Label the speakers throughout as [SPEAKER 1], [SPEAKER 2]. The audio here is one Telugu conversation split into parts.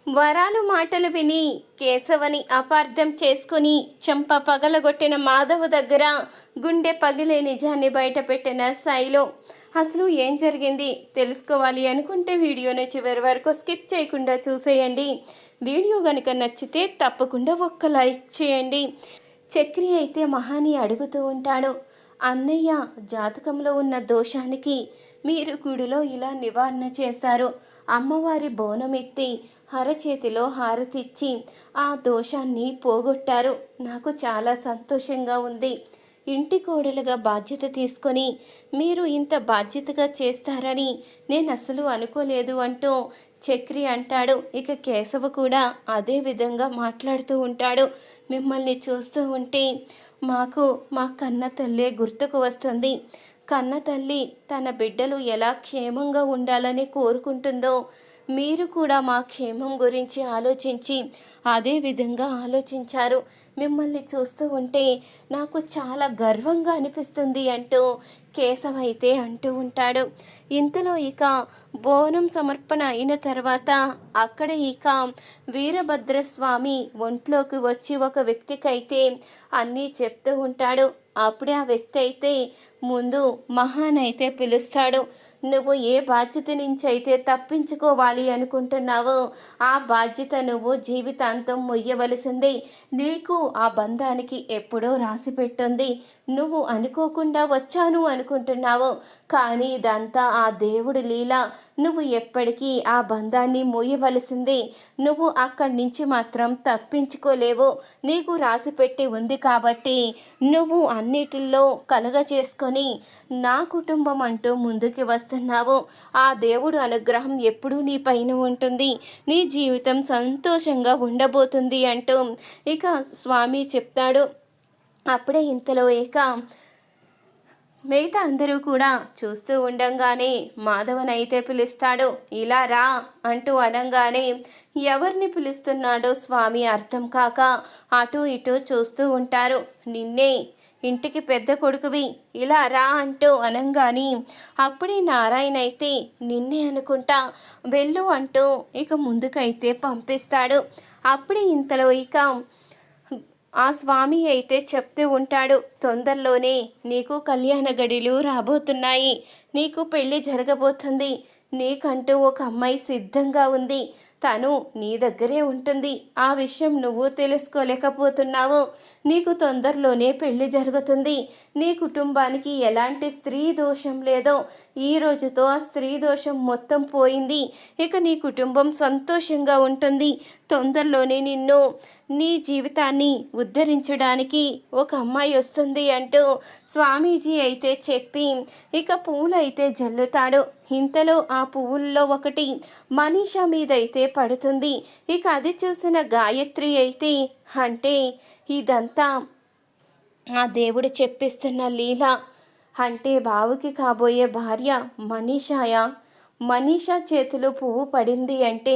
[SPEAKER 1] వరాలు మాటలు విని కేశవని అపార్థం చేసుకుని చెంప పగలగొట్టిన మాధవ్ దగ్గర గుండె పగిలే నిజాన్ని బయటపెట్టిన శైలు. అసలు ఏం జరిగింది తెలుసుకోవాలి అనుకుంటే వీడియోని చివరి వరకు స్కిప్ చేయకుండా చూసేయండి. వీడియో కనుక నచ్చితే తప్పకుండా ఒక్క లైక్ చేయండి. చక్రి అయితే మహాని అడుగుతూ ఉంటాడు, అన్నయ్య జాతకంలో ఉన్న దోషానికి మీరు గుడిలో ఇలా నివారణ చేశారు. అమ్మవారి బోనమెత్తి అరచేతిలో హారతిచ్చి ఆ దోషాన్ని పోగొట్టారు. నాకు చాలా సంతోషంగా ఉంది. ఇంటి కోడలుగా బాధ్యత తీసుకొని మీరు ఇంత బాధ్యతగా చేస్తారని నేను అసలు అనుకోలేదు అంటూ చక్రి అంటాడు. ఇక కేశవ కూడా అదే విధంగా మాట్లాడుతూ ఉంటాడు. మిమ్మల్ని చూస్తూ ఉంటే మాకు మా కన్న తల్లే గుర్తుకు వస్తుంది. కన్న తల్లి తన బిడ్డలు ఎలా క్షేమంగా ఉండాలని కోరుకుంటుందో మీరు కూడా మా క్షేమం గురించి ఆలోచించి అదే విధంగా ఆలోచించారు. మిమ్మల్ని చూస్తూ ఉంటే నాకు చాలా గర్వంగా అనిపిస్తుంది అంటూ కేశవ అయితే అంటూ ఉంటాడు. ఇంతలో ఇక బోనం సమర్పణ అయిన తర్వాత అక్కడ ఇక వీరభద్రస్వామి ఒంట్లోకి వచ్చి ఒక వ్యక్తికైతే అన్నీ చెప్తూ ఉంటాడు. అప్పుడే ఆ వ్యక్తి అయితే ముందు మహానైతే పిలుస్తాడు. నువ్వు ఏ బాధ్యత నుంచి అయితే తప్పించుకోవాలి అనుకుంటున్నావో ఆ బాధ్యత నువ్వు జీవితాంతం మొయ్యవలసిందే. నీకు ఆ బంధానికి ఎప్పుడో రాసి పెట్టుంది. నువ్వు అనుకోకుండా వచ్చాను అనుకుంటున్నావు, కానీ ఇదంతా ఆ దేవుడి లీల. నువ్వు ఎప్పటికీ ఆ బంధాన్ని మోయవలసిందే. నువ్వు అక్కడి నుంచి మాత్రం తప్పించుకోలేవు. నీకు రాసిపెట్టి ఉంది కాబట్టి నువ్వు అన్నిటిల్లో కలుగ చేసుకొని నా కుటుంబం అంటూ ముందుకు వస్తున్నావు. ఆ దేవుడు అనుగ్రహం ఎప్పుడూ నీ పైన ఉంటుంది. నీ జీవితం సంతోషంగా ఉండబోతుంది అంటూ ఇక స్వామి చెప్తాడు. అప్పుడే ఇంతలో ఇక మిగతా అందరూ కూడా చూస్తూ ఉండంగానే మాధవనైతే పిలుస్తాడు. ఇలా రా అంటూ అనగానే ఎవరిని పిలుస్తున్నాడో స్వామి అర్థం కాక అటు ఇటు చూస్తూ ఉంటారు. నిన్నే, ఇంటికి పెద్ద కొడుకువి, ఇలా రా అంటూ అనంగాని అప్పుడే నారాయణ అయితే నిన్నే అనుకుంటా, వెళ్ళు అంటూ ఇక ముందుకైతే పంపిస్తాడు. అప్పుడే ఇంతలో ఇక ఆ స్వామి అయితే చెప్తూ ఉంటాడు, తొందరలోనే నీకు కళ్యాణ గడిలు రాబోతున్నాయి, నీకు పెళ్ళి జరగబోతుంది, నీకంటూ ఒక అమ్మాయి సిద్ధంగా ఉంది, తను నీ దగ్గరే ఉంటుంది. ఆ విషయం నువ్వు తెలుసుకోలేకపోతున్నావు. నీకు తొందరలోనే పెళ్లి జరుగుతుంది. నీ కుటుంబానికి ఎలాంటి స్త్రీ దోషం లేదో ఈ రోజుతో ఆ స్త్రీ దోషం మొత్తం పోయింది. ఇక నీ కుటుంబం సంతోషంగా ఉంటుంది. తొందరలోనే నిన్ను, నీ జీవితాన్ని ఉద్ధరించడానికి ఒక అమ్మాయి వస్తుంది అంటూ స్వామీజీ అయితే చెప్పి ఇక పువ్వులు అయితే జల్లుతాడు. ఇంతలో ఆ పువ్వుల్లో ఒకటి మనీషా మీద అయితే పడుతుంది. ఇక అది చూసిన గాయత్రి అయితే, అంటే ఇదంతా ఆ దేవుడు చెప్పిస్తున్న లీల, అంటే బావుకి కాబోయే భార్య మనీషాయా? మనీషా చేతిలో పువ్వు పడింది అంటే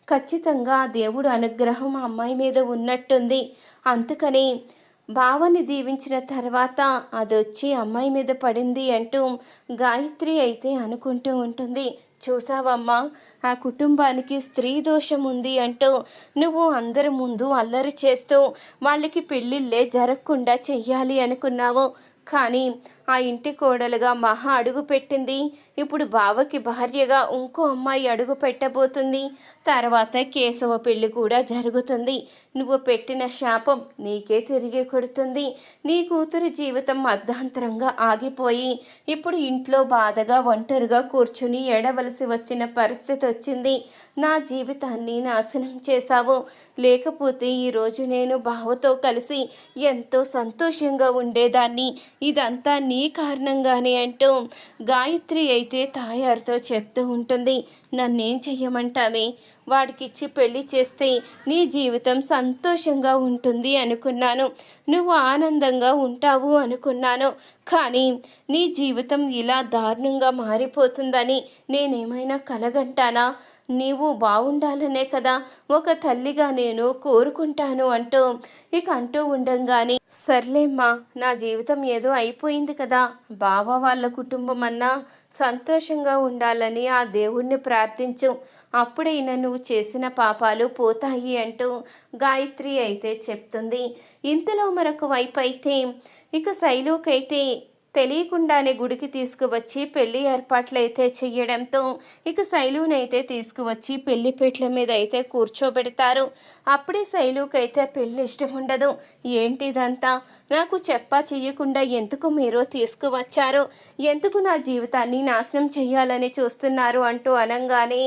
[SPEAKER 1] ఖచ్చితంగా దేవుడు అనుగ్రహం ఆ అమ్మాయి మీద ఉన్నట్టుంది. అందుకని బావని దీవించిన తర్వాత అదొచ్చి అమ్మాయి మీద పడింది అంటూ గాయత్రి అయితే అనుకుంటూ ఉంటుంది. చూసావమ్మా, ఆ కుటుంబానికి స్త్రీ దోషం ఉంది అంటూ నువ్వు అందరి ముందు అల్లరి చేస్తూ వాళ్ళకి పెళ్ళిళ్ళే జరగకుండా చెయ్యాలి అనుకున్నావు. కానీ ఆ ఇంటి కోడలుగా మహా అడుగు పెట్టింది. ఇప్పుడు బావకి భార్యగా ఇంకో అమ్మాయి అడుగు పెట్టబోతుంది. తర్వాత కేశవ పెళ్లి కూడా జరుగుతుంది. నువ్వు పెట్టిన శాపం నీకే తిరిగి కొడుతుంది. నీ కూతురు జీవితం అర్ధాంతరంగా ఆగిపోయి ఇప్పుడు ఇంట్లో బాధగా ఒంటరిగా కూర్చుని ఏడవలసి వచ్చిన పరిస్థితి వచ్చింది. నా జీవితాన్ని నాశనం చేశావు. లేకపోతే ఈరోజు నేను బావతో కలిసి ఎంతో సంతోషంగా ఉండేదాన్ని. ఇదంతా నీ కారణంగానే అంటూ గాయత్రి అయితే తాయారుతో చెప్తూ ఉంటుంది. నన్నేం చెయ్యమంటావే? వాడికిచ్చి పెళ్లి చేస్తే నీ జీవితం సంతోషంగా ఉంటుంది అనుకున్నాను. నువ్వు ఆనందంగా ఉంటావు అనుకున్నాను. కానీ నీ జీవితం ఇలా దారుణంగా మారిపోతుందని నేనేమైనా కలగంటానా? నీవు బాగుండాలనే కదా ఒక తల్లిగా నేను కోరుకుంటాను అంటూ ఇక అంటూ ఉండంగానే, సర్లేమ్మా, నా జీవితం ఏదో అయిపోయింది కదా, బావ వాళ్ళ కుటుంబం అన్నా సంతోషంగా ఉండాలని ఆ దేవుణ్ణి ప్రార్థించు, అప్పుడైనా నువ్వు చేసిన పాపాలు పోతాయి అంటూ గాయత్రి అయితే చెప్తుంది. ఇంతలో మరొక వైపు అయితే ఇక శైలుకైతే తెలియకుండానే గుడికి తీసుకువచ్చి పెళ్లి ఏర్పాట్లు అయితే చెయ్యడంతో ఇక శైలునైతే తీసుకువచ్చి పెళ్లిపేట్ల మీద అయితే కూర్చోబెడతారు. అప్పుడే శైలుకైతే పెళ్లి ఇష్టం ఉండదు. ఏంటిదంతా, నాకు చెప్పా చెయ్యకుండా ఎందుకు మీరు తీసుకువచ్చారు, ఎందుకు నా జీవితాన్ని నాశనం చెయ్యాలని చూస్తున్నారు అంటూ అనంగానే,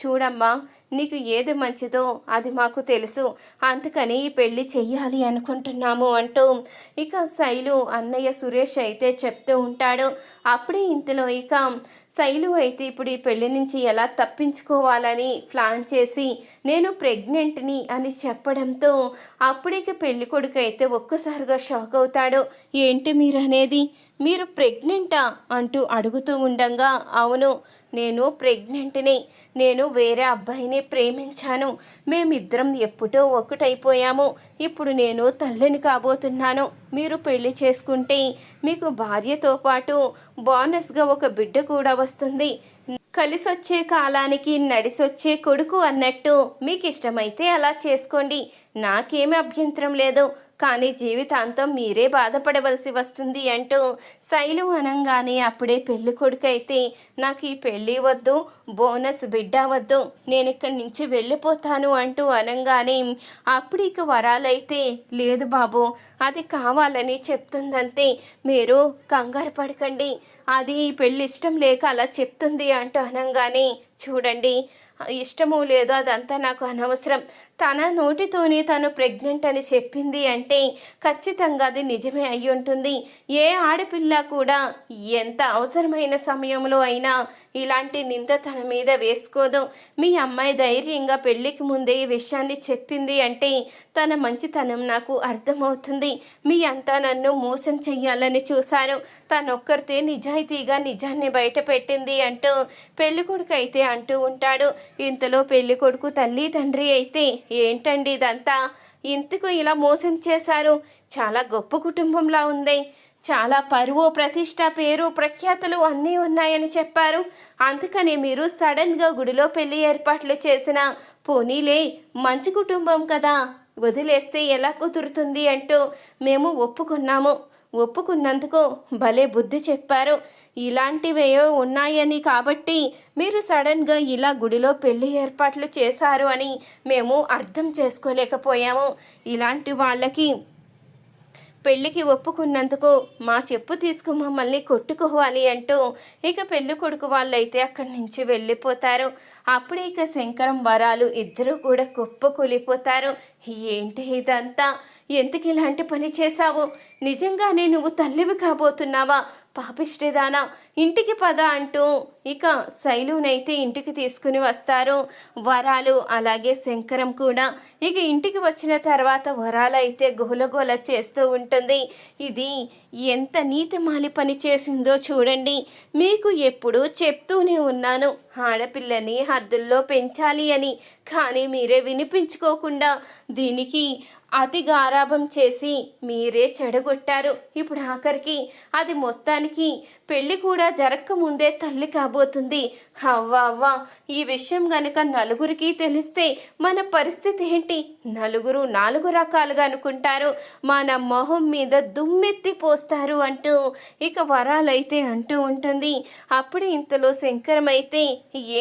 [SPEAKER 1] చూడమ్మా, నీకు ఏది మంచిదో అది మాకు తెలుసు, అందుకని ఈ పెళ్లి చెయ్యాలి అనుకుంటున్నాము అంటూ ఇక శైలు అన్నయ్య సురేష్ అయితే చెప్తూ ఉంటాడు. అప్పుడే ఇంతలో ఇక శైలు అయితే ఇప్పుడు ఈ పెళ్లి నుంచి ఎలా తప్పించుకోవాలని ప్లాన్ చేసి నేను ప్రెగ్నెంట్ని అని చెప్పడంతో అప్పుడిక పెళ్లి కొడుకు అయితే ఒక్కసారిగా షాక్ అవుతాడు. ఏంటి మీరు అనేది, మీరు ప్రెగ్నెంటా అంటూ అడుగుతూ ఉండగా, అవును నేను ప్రెగ్నెంట్ని, నేను వేరే అబ్బాయిని ప్రేమించాను, మేమిద్దరం ఎప్పుడో ఒకటైపోయాము, ఇప్పుడు నేను తల్లిని కాబోతున్నాను, మీరు పెళ్లి చేసుకుంటే మీకు భార్యతో పాటు బోనస్గా ఒక బిడ్డ కూడా వస్తుంది, కలిసొచ్చే కాలానికి నడిసొచ్చే కొడుకు అన్నట్టు మీకు ఇష్టమైతే అలా చేసుకోండి, నాకేమీ అభ్యంతరం లేదు, కానీ జీవితాంతం మీరే బాధపడవలసి వస్తుంది అంటూ శైలు అనంగానే అప్పుడే పెళ్లి కొడుకు అయితే నాకు ఈ పెళ్ళి వద్దు, బోనస్ బిడ్డ వద్దు, నేను ఇక్కడి నుంచి వెళ్ళిపోతాను అంటూ అనంగానే అప్పుడు ఇక వరాలైతే లేదు బాబు, అది కావాలని చెప్తుందంతే, మీరు కంగారు పడకండి, అది ఈ పెళ్ళి ఇష్టం లేక అలా చెప్తుంది అంటూ అనంగానే, చూడండి ఇష్టమో లేదో అదంతా నాకు అనవసరం, తన నోటితోనే తను ప్రెగ్నెంట్ అని చెప్పింది అంటే ఖచ్చితంగా అది నిజమే అయి ఉంటుంది. ఏ ఆడపిల్ల కూడా ఎంత అవసరమైన సమయంలో అయినా ఇలాంటి నింద తన మీద వేసుకోదు. మీ అమ్మాయి ధైర్యంగా పెళ్ళికి ముందే ఈ విషయాన్ని చెప్పింది అంటే తన మంచితనం నాకు అర్థమవుతుంది. మీ అంతా నన్ను మోసం చెయ్యాలని చూశారు, తనొక్కరితే నిజాయితీగా నిజాన్ని బయట పెట్టింది అంటూ పెళ్లి కొడుకు అయితే అంటూ ఉంటాడు. ఇంతలో పెళ్లి కొడుకు తల్లి తండ్రి అయితే, ఏంటండి ఇదంతా, ఇంతకు ఇలా మోసం చేశారు, చాలా గొప్ప కుటుంబంలా ఉంది, చాలా పరువు ప్రతిష్ట పేరు ప్రఖ్యాతులు అన్నీ ఉన్నాయని చెప్పారు, అందుకని మీరు సడన్గా గుడిలో పెళ్లి ఏర్పాట్లు చేసిన, పోనీలే మంచి కుటుంబం కదా వదిలేస్తే ఎలా కుదురుతుంది అంటూ మేము ఒప్పుకున్నందుకు భలే బుద్ధి చెప్పారు, ఇలాంటివేవో ఉన్నాయని కాబట్టి మీరు సడన్గా ఇలా గుడిలో పెళ్లి ఏర్పాట్లు చేశారు అని మేము అర్థం చేసుకోలేకపోయాము, ఇలాంటి వాళ్ళకి పెళ్ళికి ఒప్పుకున్నందుకు మా చెప్పు తీసుకు మమ్మల్ని కొట్టుకోవాలి అంటూ ఇక పెళ్లి కొడుకు వాళ్ళైతే అక్కడి నుంచి వెళ్ళిపోతారు. అప్పుడే ఇక శంకరం వరాలు ఇద్దరూ కూడా కుప్పకూలిపోతారు. ఏంటి ఇదంతా, ఎందుకు ఇలాంటి పని చేశావు, నిజంగానే నువ్వు తల్లివి కాబోతున్నావా, పాపిష్టిదానా, ఇంటికి పద అంటూ ఇక శైలునైతే ఇంటికి తీసుకుని వస్తారు వరాలు, అలాగే శంకరం కూడా. ఇక ఇంటికి వచ్చిన తర్వాత వరాలు అయితే గోలగోల చేస్తూ ఉంటుంది. ఇది ఎంత నీతిమాలి పని చేసిందో చూడండి, మీకు ఎప్పుడూ చెప్తూనే ఉన్నాను ఆడపిల్లని హద్దుల్లో పెంచాలి అని, కానీ మీరే వినిపించుకోకుండా దీనికి అతి గారాభం చేసి మీరే చెడగొట్టారు. ఇప్పుడు ఆఖరికి అది మొత్తానికి పెళ్ళి కూడా జరక్క ముందే తల్లి కాబోతుంది. అవ్వ ఈ విషయం గనుక నలుగురికి తెలిస్తే మన పరిస్థితి ఏంటి, నలుగురు నాలుగు రకాలుగా అనుకుంటారు, మన మొహం మీద దుమ్మెత్తి పోస్తారు అంటూ ఇక వరాలైతే అంటూ ఉంటుంది. అప్పుడు ఇంతలో శంకరమైతే,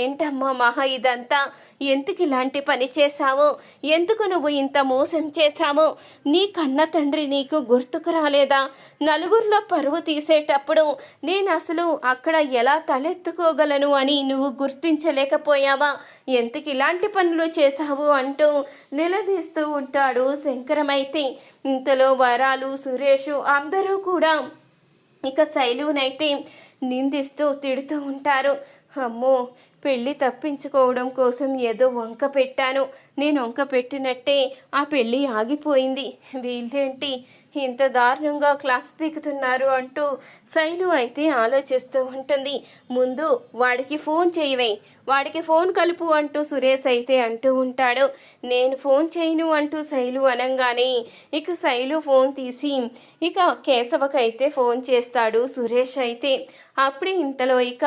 [SPEAKER 1] ఏంటమ్మా మహా ఇదంతా, ఎందుకు ఇలాంటి పని చేశావు, ఎందుకు నువ్వు ఇంత మోసం చేశావు, నీ కన్న తండ్రి నీకు గుర్తుకు రాలేదా, నలుగురిలో పరువు తీసేటప్పుడు నేను అసలు అక్కడ ఎలా తలెత్తుకోగలను అని నువ్వు గుర్తించలేకపోయావా, ఎందుకు ఇలాంటి పనులు చేశావు అంటూ నిలదీస్తూ ఉంటాడు శంకరమైతే. ఇంతలో వరాలు సురేషు అందరూ కూడా ఇక శైలునైతే నిందిస్తూ తిడుతూ ఉంటారు. అమ్మో, పెళ్ళి తప్పించుకోవడం కోసం ఏదో వంక పెట్టాను. నేను వంక పెట్టినట్టే ఆ పెళ్ళి ఆగిపోయింది. వీళ్ళేంటి ఇంత దారుణంగా క్లాస్ పీకుతున్నారు అంటూ శైలు అయితే ఆలోచిస్తూ ఉంటుంది. ముందు వాడికి ఫోన్ చేయవే, వాడికి ఫోన్ కలుపు అంటూ సురేష్ అయితే అంటూ ఉంటాడు. నేను ఫోన్ చేయను అంటూ శైలు అనంగానే ఇక శైలు ఫోన్ తీసి ఇక కేశవకైతే ఫోన్ చేస్తాడు సురేష్ అయితే. అప్పుడే ఇంతలో ఇక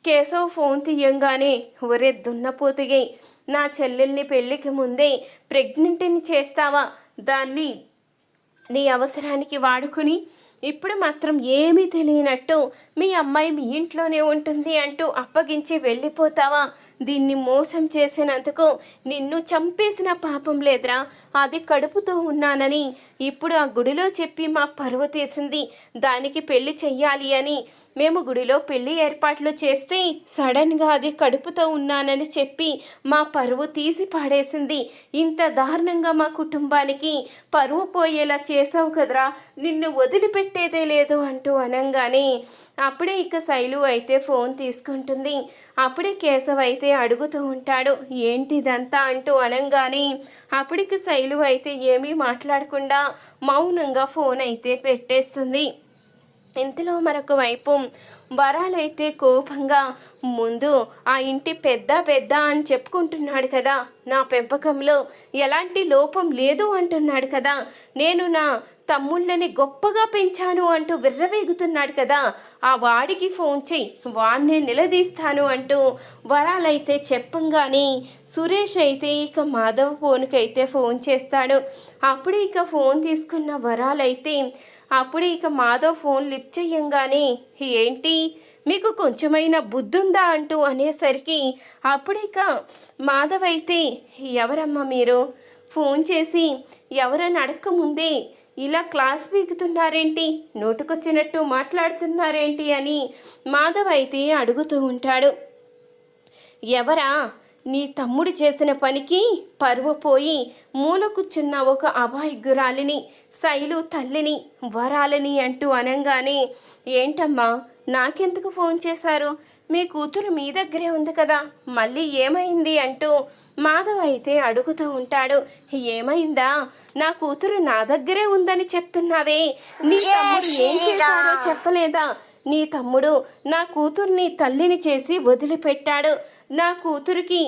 [SPEAKER 1] కేశవ్ ఫోన్ తీయంగానే, ఒరే దున్నపోతుగే, నా చెల్లెల్ని పెళ్ళికి ముందే ప్రెగ్నెంట్ని చేస్తావా? దాన్ని నీ అవసరానికి వాడుకుని ఇప్పుడు మాత్రం ఏమీ తెలియనట్టు మీ అమ్మాయి మీ ఇంట్లోనే ఉంటుంది అంటూ అప్పగించి వెళ్ళిపోతావా? దీన్ని మోసం చేసినందుకు నిన్ను చంపేసిన పాపం లేదురా. అది కడుపుతో ఉన్నానని ఇప్పుడు ఆ గుడిలో చెప్పి మా పరువు తీసింది. దానికి పెళ్లి చెయ్యాలి అని మేము గుడిలో పెళ్లి ఏర్పాట్లు చేస్తే సడన్గా అది కడుపుతో ఉన్నానని చెప్పి మా పరువు తీసి పాడేసింది. ఇంత దారుణంగా మా కుటుంబానికి పరువు పోయేలా చేసావు కదరా, నిన్ను వదిలిపెట్టేదే లేదు అంటూ అనంగానే అప్పుడే ఇక శైలు అయితే ఫోన్ తీసుకుంటుంది. అప్పుడే కేశవ్ అయితే అడుగుతూ ఉంటాడు, ఏంటిదంతా అంటూ అనంగానే అప్పటికి శైలు అయితే ఏమీ మాట్లాడకుండా మౌనంగా ఫోన్ అయితే పెట్టేస్తుంది. ఇంతలో మరొక వైపు వరాలైతే కోపంగా, ముందు ఆ ఇంటి పెద్ద పెద్ద అని చెప్పుకుంటున్నాడు కదా, నా పెంపకంలో ఎలాంటి లోపం లేదు అంటున్నాడు కదా, నేను నా తమ్ముళ్ళని గొప్పగా పెంచాను అంటూ విర్రవేగుతున్నాడు కదా, ఆ వాడికి ఫోన్ చెయ్యి, వాడిని నిలదీస్తాను అంటూ వరాలైతే చెప్పంగానే సురేష్ అయితే ఇక మాధవ్ ఫోన్కైతే ఫోన్ చేస్తాడు. అప్పుడు ఇక ఫోన్ తీసుకున్న వరాలైతే అప్పుడు ఇక మాధవ్ ఫోన్ లిఫ్ట్ చెయ్యంగానే, ఏంటి మీకు కొంచెమైనా బుద్ధుందా అంటూ అనేసరికి అప్పుడు ఇక మాధవ్ అయితే, ఎవరమ్మా మీరు, ఫోన్ చేసి ఎవరని అడక్క ముందే ఇలా క్లాస్ పీకుతున్నారేంటి, నోటుకొచ్చినట్టు మాట్లాడుతున్నారేంటి అని మాధవ్ అయితే అడుగుతూ ఉంటాడు. ఎవరా, నీ తమ్ముడు చేసిన పనికి పరువు పోయి మూల కూర్చున్న ఒక అభాగ్యురాలిని, శైలు తల్లిని, వరాలని అంటూ అనంగానే, ఏంటమ్మా నాకెందుకు ఫోన్ చేశారు, మీ కూతురు మీ దగ్గరే ఉంది కదా, మళ్ళీ ఏమైంది అంటూ మాధవ్ అయితే అడుగుతూ ఉంటాడు. ఏమైందా, నా కూతురు నా దగ్గరే ఉందని చెప్తున్నావే, నీ తమ్ముడు ఏం చేశాడో చెప్పలేదా? నీ తమ్ముడు నా కూతుర్ని తల్లిని చేసి వదిలిపెట్టాడు. నా కూతురికి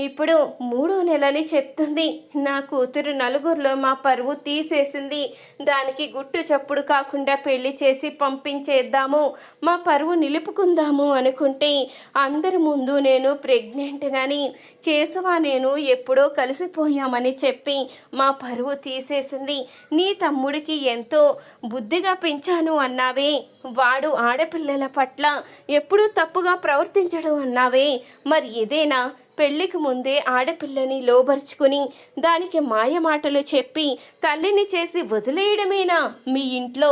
[SPEAKER 1] ఇప్పుడు 3వ నెలని చెప్తుంది. నా కూతురు నలుగురిలో మా పరువు తీసేసింది. దానికి గుట్టు చప్పుడు కాకుండా పెళ్లి చేసి పంపించేద్దాము, మా పరువు నిలుపుకుందాము అనుకుంటే అందరి ముందు నేను ప్రెగ్నెంట్నని, కేశవ నేను ఎప్పుడో కలిసిపోయామని చెప్పి మా పరువు తీసేసింది. నీ తమ్ముడికి ఎంతో బుద్ధిగా పెంచాను అన్నావే, వాడు ఆడపిల్లల పట్ల ఎప్పుడూ తప్పుగా ప్రవర్తించడం అన్నావే, మరి ఇదేనా? పెళ్లికి ముందే ఆడపిల్లని లోబర్చుకుని దానికి మాయమాటలు చెప్పి తల్లిని చేసి వదిలేయడమేనా మీ ఇంట్లో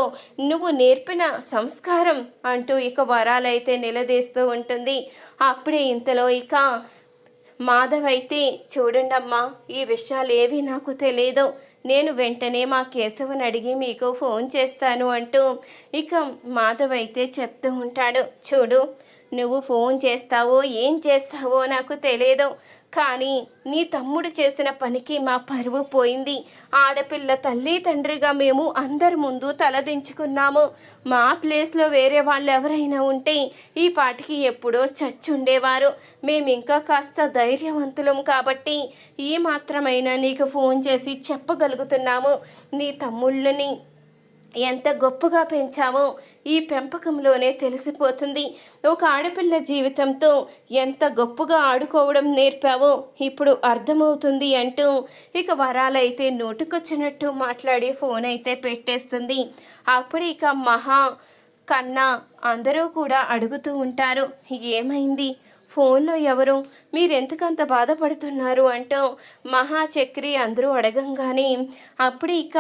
[SPEAKER 1] నువ్వు నేర్పిన సంస్కారం అంటూ ఇక వరాలైతే నిలదీస్తూ ఉంటుంది. అప్పుడే ఇంతలో ఇక మాధవ్ అయితే, చూడండమ్మా, ఈ విషయాలు ఏవి నాకు తెలియదు, నేను వెంటనే మా కేశవని అడిగి మీకు ఫోన్ చేస్తాను అంటూ ఇక మాధవ్ అయితే చెప్తూ ఉంటాడు. చూడు, నువ్వు ఫోన్ చేస్తావో ఏం చేస్తావో నాకు తెలియదు, కానీ నీ తమ్ముడు చేసిన పనికి మా పరువు పోయింది. ఆడపిల్ల తల్లి తండ్రిగా మేము అందరి ముందు తలదించుకున్నాము. మా ప్లేస్లో వేరే వాళ్ళు ఎవరైనా ఉంటే ఈ పాటికి ఎప్పుడో చచ్చుండేవారు. మేము ఇంకా కాస్త ధైర్యవంతులం కాబట్టి ఈ మాత్రమైనా నీకు ఫోన్ చేసి చెప్పగలుగుతున్నాము. నీ తమ్ముళ్ళని ఎంత గొప్పగా పెంచావో ఈ పెంపకంలోనే తెలిసిపోతుంది. ఒక ఆడపిల్ల జీవితంతో ఎంత గొప్పగా ఆడుకోవడం నేర్పావో ఇప్పుడు అర్థమవుతుంది అంటూ ఇక వరాలైతే నోటుకొచ్చినట్టు మాట్లాడి ఫోన్ అయితే పెట్టేస్తుంది. అప్పుడు ఇక మహా, కన్నా అందరూ కూడా అడుగుతూ ఉంటారు, ఏమైంది, ఫోన్లో ఎవరు, మీరెందుకంత బాధపడుతున్నారు అంటూ మహా, చక్రి అందరూ అడగంగానే అప్పుడు ఇక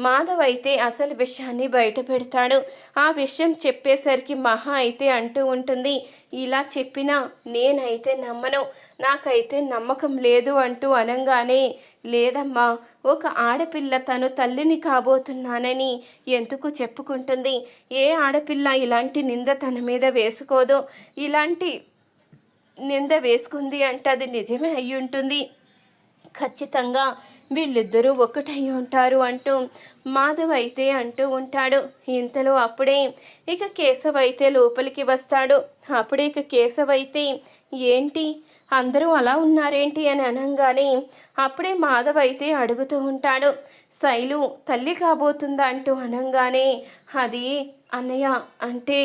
[SPEAKER 1] మాధవ్ అయితే అసలు విషయాన్ని బయట పెడతాడు. ఆ విషయం చెప్పేసరికి మహా అయితే అంటూ ఉంటుంది, ఇలా చెప్పినా నేనైతే నమ్మను, నాకైతే నమ్మకం లేదు అంటూ అనంగానే, లేదమ్మా, ఒక ఆడపిల్ల తను తల్లిని కాబోతున్నానని ఎందుకు చెప్పుకుంటుంది? ఏ ఆడపిల్ల ఇలాంటి నింద తన మీద వేసుకోదు. ఇలాంటి నింద వేసుకుంది అంటే అది నిజమే అయి ఉంటుంది. ఖచ్చితంగా వీళ్ళిద్దరూ ఒకటై ఉంటారు అంటూ మాధవ్ అయితే అంటూ ఉంటాడు. ఇంతలో అప్పుడే ఇక కేశవ్ అయితే లోపలికి వస్తాడు. అప్పుడే ఇక కేశవ్ అయితే ఏంటి అందరూ అలా ఉన్నారేంటి అని అనగానే అప్పుడే మాధవ్ అయితే అడుగుతూ ఉంటాడు. శైలు తల్లి కాబోతుందా అంటూ అనగానే అది అన్నయ్య అంటే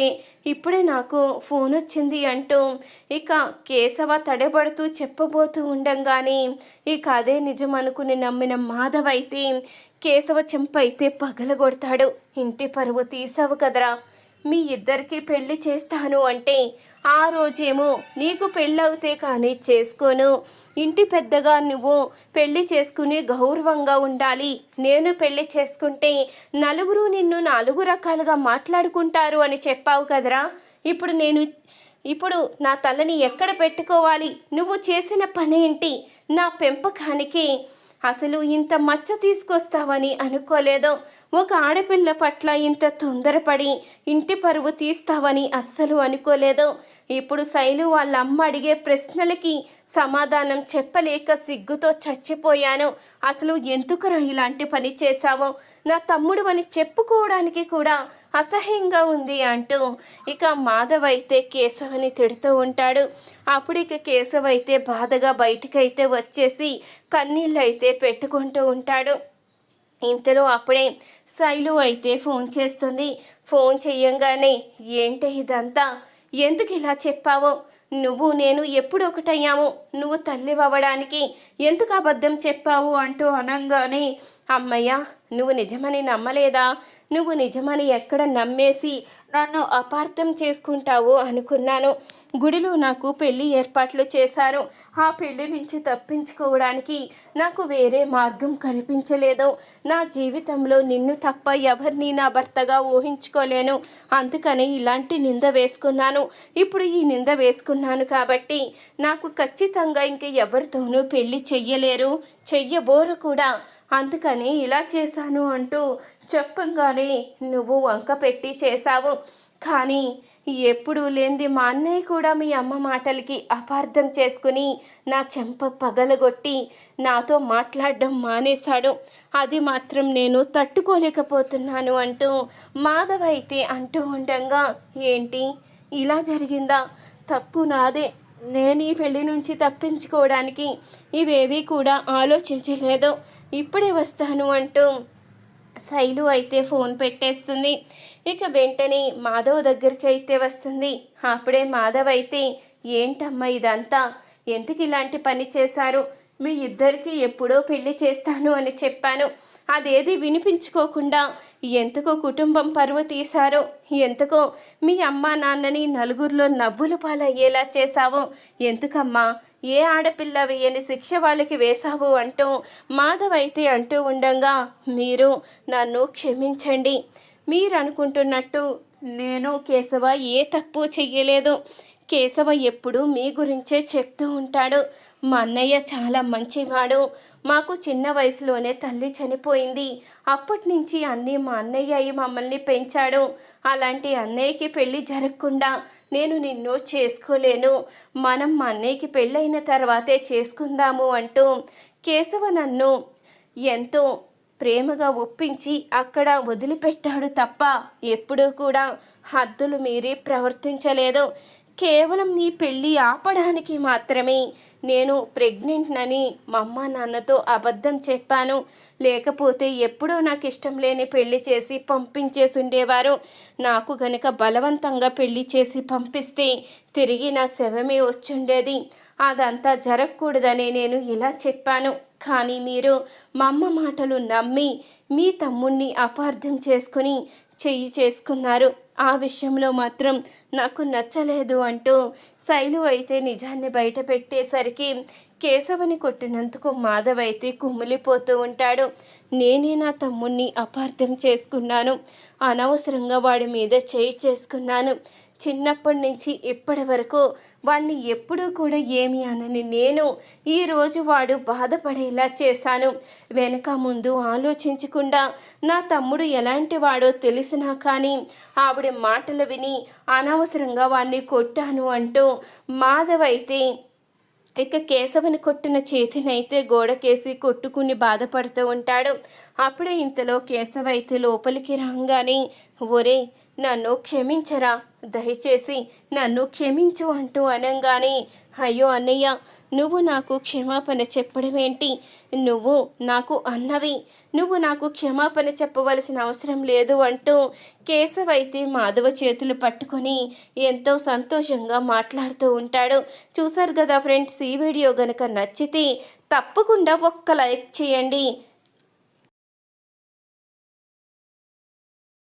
[SPEAKER 1] ఇప్పుడే నాకు ఫోన్ వచ్చింది అంటూ ఇక కేశవ తడబడుతూ చెప్పబోతూ ఉండంగానే ఇక అదే నిజం అనుకుని నమ్మిన మాధవ్ అయితే కేశవ చెంప అయితే పగలగొడతాడు. ఇంటి పరువు తీసావు కదరా, మీ ఇద్దరికి పెళ్లి చేస్తాను అంటే ఆ రోజేమో నీకు పెళ్ళవుతే కానీ చేసుకోను, ఇంటి పెద్దగా నువ్వు పెళ్లి చేసుకుని గౌరవంగా ఉండాలి, నేను పెళ్లి చేసుకుంటే నలుగురు నిన్ను నాలుగు రకాలుగా మాట్లాడుకుంటారు అని చెప్పావు కదరా. ఇప్పుడు నా తలని ఎక్కడ పెట్టుకోవాలి, నువ్వు చేసిన పనేంటి, నా పెంపకానికి అసలు ఇంత మచ్చ తీసుకొస్తావని అనుకోలేదు. ఒక ఆడపిల్ల పట్ల ఇంత తొందరపడి ఇంటి పరువు తీస్తావని అస్సలు అనుకోలేదు. ఇప్పుడు శైలు వాళ్ళ అమ్మ అడిగే ప్రశ్నలకి సమాధానం చెప్పలేక సిగ్గుతో చచ్చిపోయాను. అసలు ఎందుకురా ఇలాంటి పని చేశావో, నా తమ్ముడు అని చెప్పుకోవడానికి కూడా అసహ్యంగా ఉంది అంటూ ఇక మాధవ్ అయితే కేశవని తిడుతూ ఉంటాడు. అప్పుడు ఇక కేశవ్ అయితే బాధగా బయటికైతే వచ్చేసి కన్నీళ్ళు అయితే పెట్టుకుంటూ ఉంటాడు. ఇంతలో అప్పుడే శైలు అయితే ఫోన్ చేస్తుంది. ఫోన్ చెయ్యంగానే ఏంటి ఇదంతా, ఎందుకు ఇలా చెప్పావో, నువ్వు నేను ఎప్పుడు ఒకటయ్యాము, నువ్వు తల్లి అవ్వడానికి ఎందుకు అబద్ధం చెప్పావు అంటూ అనగానే అమ్మయ్య నువ్వు నిజమని నమ్మలేదా, నువ్వు నిజమని ఎక్కడ నమ్మేసి నన్ను అపార్థం చేసుకుంటావు అనుకున్నాను. గుడిలో నాకు పెళ్లి ఏర్పాట్లు చేశారు. ఆ పెళ్లి నుంచి తప్పించుకోవడానికి నాకు వేరే మార్గం కనిపించలేదు. నా జీవితంలో నిన్ను తప్ప ఎవరిని నా భర్తగా ఊహించుకోలేను. అందుకని ఇలాంటి నింద వేసుకున్నాను. ఇప్పుడు ఈ నింద వేసుకున్నాను కాబట్టి నాకు ఖచ్చితంగా ఇంక ఎవరితోనూ పెళ్లి చెయ్యలేరు, చెయ్యబోరు కూడా. అందుకని ఇలా చేశాను అంటూ చెప్పంగానే నువ్వు వంక పెట్టి చేశావు. కానీ ఎప్పుడూ లేనిది మా అన్నయ్య కూడా మీ అమ్మ మాటలకి అపార్థం చేసుకుని నా చెంప పగలగొట్టి నాతో మాట్లాడడం మానేశాడు. అది మాత్రం నేను తట్టుకోలేకపోతున్నాను అంటూ మాధవ్ అయితే అంటూ ఉండగా ఏంటి ఇలా జరిగిందా, తప్పు నాదే, నేను ఈ పెళ్లి నుంచి తప్పించుకోవడానికి ఇవేవి కూడా ఆలోచించలేదు, ఇప్పుడే వస్తాను అంటూ శైలు అయితే ఫోన్ పెట్టేస్తుంది. ఇక వెంటనే మాధవ్ దగ్గరికి అయితే వస్తుంది. అప్పుడే మాధవ్ అయితే ఏంటమ్మా ఇదంతా, ఎందుకు ఇలాంటి పని చేశారు, మీ ఇద్దరికి ఎప్పుడో పెళ్లి చేస్తాను అని చెప్పాను, అదేది వినిపించుకోకుండా ఎందుకో కుటుంబం పరువు తీశారో, ఎందుకో మీ అమ్మ నాన్నని నలుగురిలో నవ్వులు పాలయ్యేలా చేశావు, ఎందుకమ్మా ఏ ఆడపిల్ల వేయని శిక్ష వాళ్ళకి వేశావు అంటూ మాధవ్ అయితే అంటూ ఉండగా మీరు నన్ను క్షమించండి, మీరు అనుకుంటున్నట్టు నేను కేశవ ఏ తప్పు చెయ్యలేదు. కేశవ ఎప్పుడు మీ గురించే చెప్తూ ఉంటాడు. మా అన్నయ్య చాలా మంచివాడు, మాకు చిన్న వయసులోనే తల్లి చనిపోయింది, అప్పటి నుంచి అన్నీ మా అన్నయ్య అయి మమ్మల్ని పెంచాడు. అలాంటి అన్నయ్యకి పెళ్ళి జరగకుండా నేను నిన్ను చేసుకోలేను, మనం మా అన్నయ్యకి పెళ్ళైన తర్వాతే చేసుకుందాము అంటూ కేశవ నన్ను ఎంతో ప్రేమగా ఒప్పించి అక్కడ వదిలిపెట్టాడు తప్ప ఎప్పుడూ కూడా హద్దులు మీరి ప్రవర్తించలేదు. కేవలం ఈ పెళ్ళి ఆపడానికి మాత్రమే నేను ప్రెగ్నెంట్నని మా అమ్మ నాన్నతో అబద్ధం చెప్పాను, లేకపోతే ఎప్పుడూ నాకు ఇష్టం లేని పెళ్లి చేసి పంపించేసి ఉండేవారు. నాకు గనుక బలవంతంగా పెళ్లి చేసి పంపిస్తే తిరిగి నా శవమే వచ్చుండేది. అదంతా జరగకూడదని నేను ఇలా చెప్పాను. కానీ మీరు మా అమ్మ మాటలు నమ్మి మీ తమ్ముణ్ణి అపార్థం చేసుకుని చెయ్యి చేసుకున్నారు. ఆ విషయంలో మాత్రం నాకు నచ్చలేదు అంటూ శైలు అయితే నిజాన్ని బయట పెట్టేసరికి కేశవని కొట్టినందుకు మాధవ్ అయితే కుమిలిపోతూ ఉంటాడు. నేనే నా తమ్ముణ్ణి అపార్థం చేసుకున్నాను, అనవసరంగా వాడి మీద చేయి చేసుకున్నాను. చిన్నప్పటి నుంచి ఇప్పటి వరకు వాడిని ఎప్పుడూ కూడా ఏమి అనని నేను ఈరోజు వాడు బాధపడేలా చేశాను. వెనక ముందు ఆలోచించకుండా నా తమ్ముడు ఎలాంటి వాడో తెలిసినా కానీ ఆవిడ మాటలు విని అనవసరంగా వాడిని కొట్టాను అంటూ మాధవ్ అయితే ఇక కేశవని కొట్టిన చేతినైతే గోడకేసి కొట్టుకుని బాధపడుతూ ఉంటాడు. అప్పుడే ఇంతలో కేశవ అయితే లోపలికి రాగానే, ఒరే నన్ను క్షమించరా, దయచేసి నన్ను క్షమించు అంటూ అనగానే, అయ్యో అన్నయ్య, నువ్వు నాకు క్షమాపణ చెప్పడం ఏంటి? నువ్వు నాకు అన్నవి, నువ్వు నాకు క్షమాపణ చెప్పవలసిన అవసరం లేదు అంటూ కేశవ్ అయితే మాధవ చేతులు పట్టుకొని ఎంతో సంతోషంగా మాట్లాడుతూ ఉంటాడు. చూసారు కదా ఫ్రెండ్స్, ఈ వీడియో గనుక నచ్చితే తప్పకుండా ఒక్క లైక్ చేయండి.